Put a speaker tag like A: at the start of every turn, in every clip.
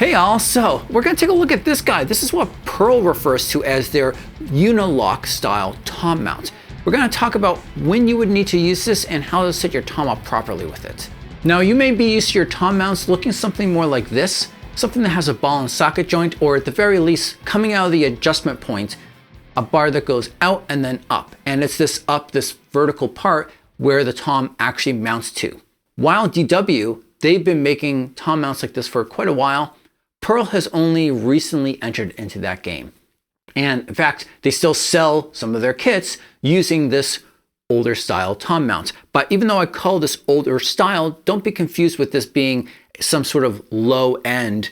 A: Hey all, so we're going to take a look at this guy. This is what Pearl refers to as their Uni-Lock style tom mount. We're going to talk about when you would need to use this and how to set your tom up properly with it. Now you may be used to your tom mounts looking something more like this, something that has a ball and socket joint, or at the very least coming out of the adjustment point, a bar that goes out and then up. And it's this vertical part where the tom actually mounts to. While DW, they've been making tom mounts like this for quite a while, Pearl has only recently entered into that game. And in fact, they still sell some of their kits using this older style tom mount. But even though I call this older style, don't be confused with this being some sort of low end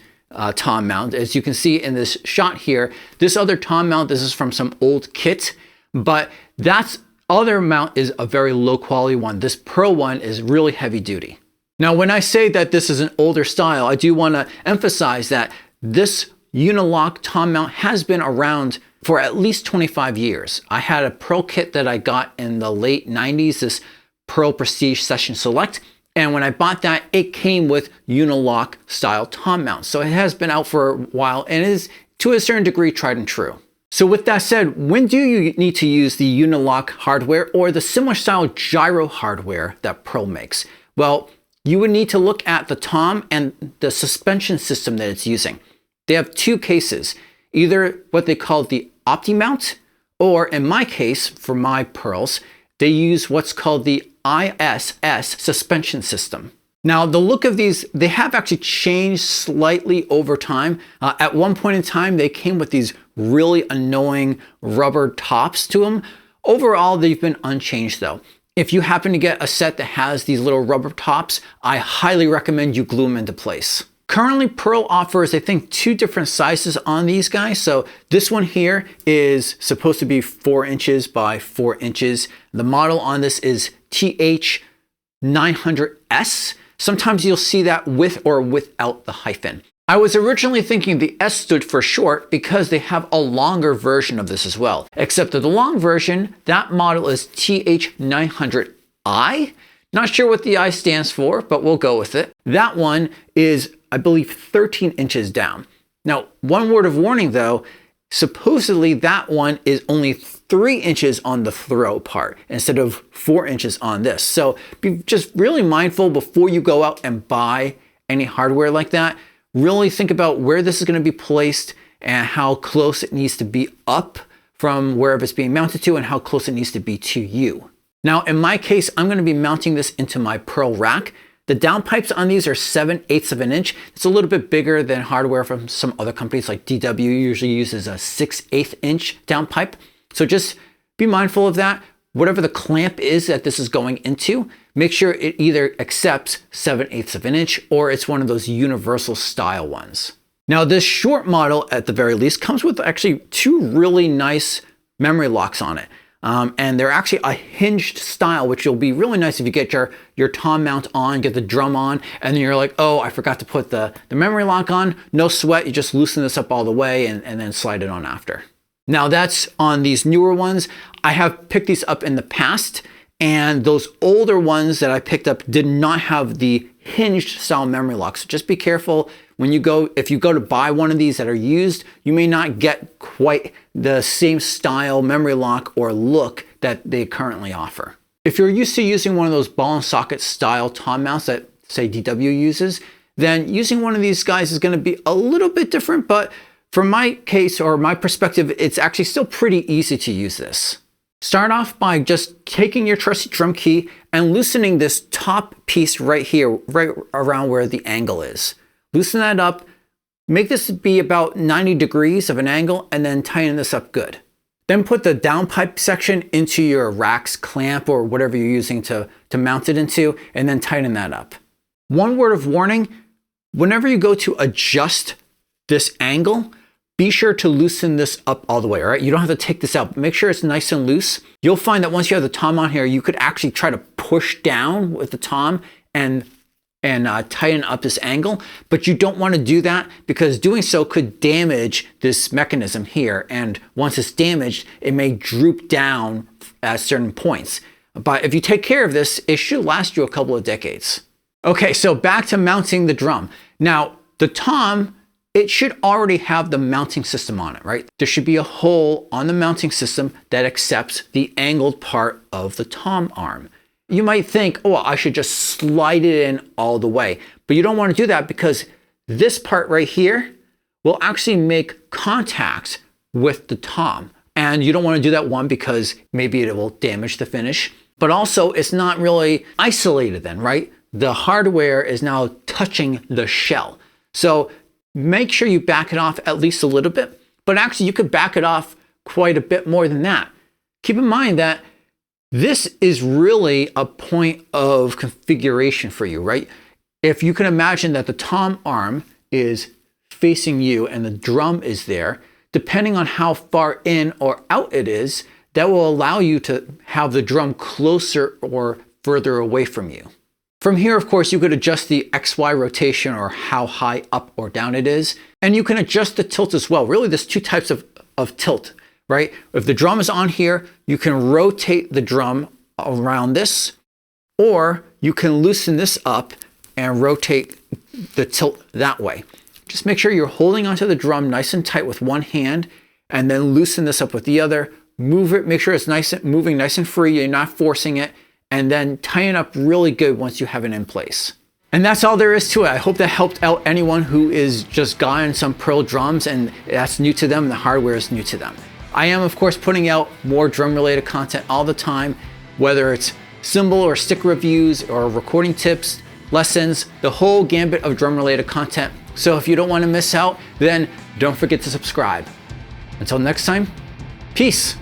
A: tom mount. As you can see in this shot here, this other tom mount, this is from some old kit, but that other mount is a very low quality one. This Pearl one is really heavy duty. Now, when I say that this is an older style, I do want to emphasize that this Uni-Lock tom mount has been around for at least 25 years. I had a Pearl kit that I got in the late 90s, this Pearl Prestige Session Select. And when I bought that, it came with Uni-Lock style tom mounts. So it has been out for a while and is to a certain degree tried and true. So with that said, when do you need to use the Uni-Lock hardware or the similar style gyro hardware that Pearl makes? Well, you would need to look at the tom and the suspension system that it's using. They have two cases, either what they call the Optimount, or in my case, for my Pearls, they use what's called the ISS Suspension System. Now, the look of these, they have actually changed slightly over time. At one point in time, they came with these really annoying rubber tops to them. Overall, they've been unchanged though. If you happen to get a set that has these little rubber tops, I highly recommend you glue them into place. Currently, Pearl offers, I think, two different sizes on these guys. So this one here is supposed to be 4 inches by 4 inches. The model on this is TH900S. Sometimes you'll see that with or without the hyphen. I was originally thinking the S stood for short because they have a longer version of this as well. Except that the long version, that model is TH900I. Not sure what the I stands for, but we'll go with it. That one is, I believe, 13 inches down. Now, one word of warning though, supposedly that one is only 3 inches on the throw part instead of 4 inches on this. So be just really mindful before you go out and buy any hardware like that. Really think about where this is going to be placed and how close it needs to be up from wherever it's being mounted to and how close it needs to be to you. Now, in my case, I'm going to be mounting this into my Pearl rack. The downpipes on these are 7/8 of an inch. It's a little bit bigger than hardware from some other companies, like DW usually uses a 6/8 inch downpipe. So just be mindful of that. Whatever the clamp is that this is going into, make sure it either accepts 7/8 of an inch or it's one of those universal style ones. Now, this short model, at the very least, comes with actually two really nice memory locks on it. And they're actually a hinged style, which will be really nice if you get your tom mount on, get the drum on, and then you're like, oh, I forgot to put the memory lock on. No sweat, you just loosen this up all the way and then slide it on after. Now that's on these newer ones. I have picked these up in the past, and those older ones that I picked up did not have the hinged style memory locks. So just be careful when you go, if you go to buy one of these that are used, you may not get quite the same style memory lock or look that they currently offer. If you're used to using one of those ball and socket style tom mounts that say DW uses, then using one of these guys is going to be a little bit different, but from my case or my perspective, it's actually still pretty easy to use this. Start off by just taking your trusty drum key and loosening this top piece right here, right around where the angle is. Loosen that up, make this be about 90 degrees of an angle, and then tighten this up good. Then put the downpipe section into your rack's clamp or whatever you're using to mount it into, and then tighten that up. One word of warning, whenever you go to adjust this angle, be sure to loosen this up all the way, all right? You don't have to take this out, but make sure it's nice and loose. You'll find that once you have the tom on here, you could actually try to push down with the tom and tighten up this angle, but you don't want to do that because doing so could damage this mechanism here. And once it's damaged, it may droop down at certain points. But if you take care of this, it should last you a couple of decades. Okay, so back to mounting the drum. Now, the tom it should already have the mounting system on it, right? There should be a hole on the mounting system that accepts the angled part of the tom arm. You might think, oh, I should just slide it in all the way, but you don't want to do that because this part right here will actually make contact with the tom. And you don't want to do that, one, because maybe it will damage the finish, but also it's not really isolated then, right? The hardware is now touching the shell. So make sure you back it off at least a little bit, but actually you could back it off quite a bit more than that. Keep in mind that this is really a point of configuration for you, right? If you can imagine that the tom arm is facing you and the drum is there, depending on how far in or out it is, that will allow you to have the drum closer or further away from you. From here, of course, you could adjust the XY rotation or how high up or down it is. And you can adjust the tilt as well. Really, there's two types of tilt, right? If the drum is on here, you can rotate the drum around this, or you can loosen this up and rotate the tilt that way. Just make sure you're holding onto the drum nice and tight with one hand, and then loosen this up with the other. Move it, make sure it's moving nice and free, you're not forcing it, and then tighten up really good once you have it in place. And that's all there is to it. I hope that helped out anyone who is just gotten some Pearl drums and that's new to them and the hardware is new to them. I am, of course, putting out more drum related content all the time, whether it's cymbal or stick reviews or recording tips, lessons, the whole gambit of drum related content. So if you don't want to miss out, then don't forget to subscribe. Until next time, peace.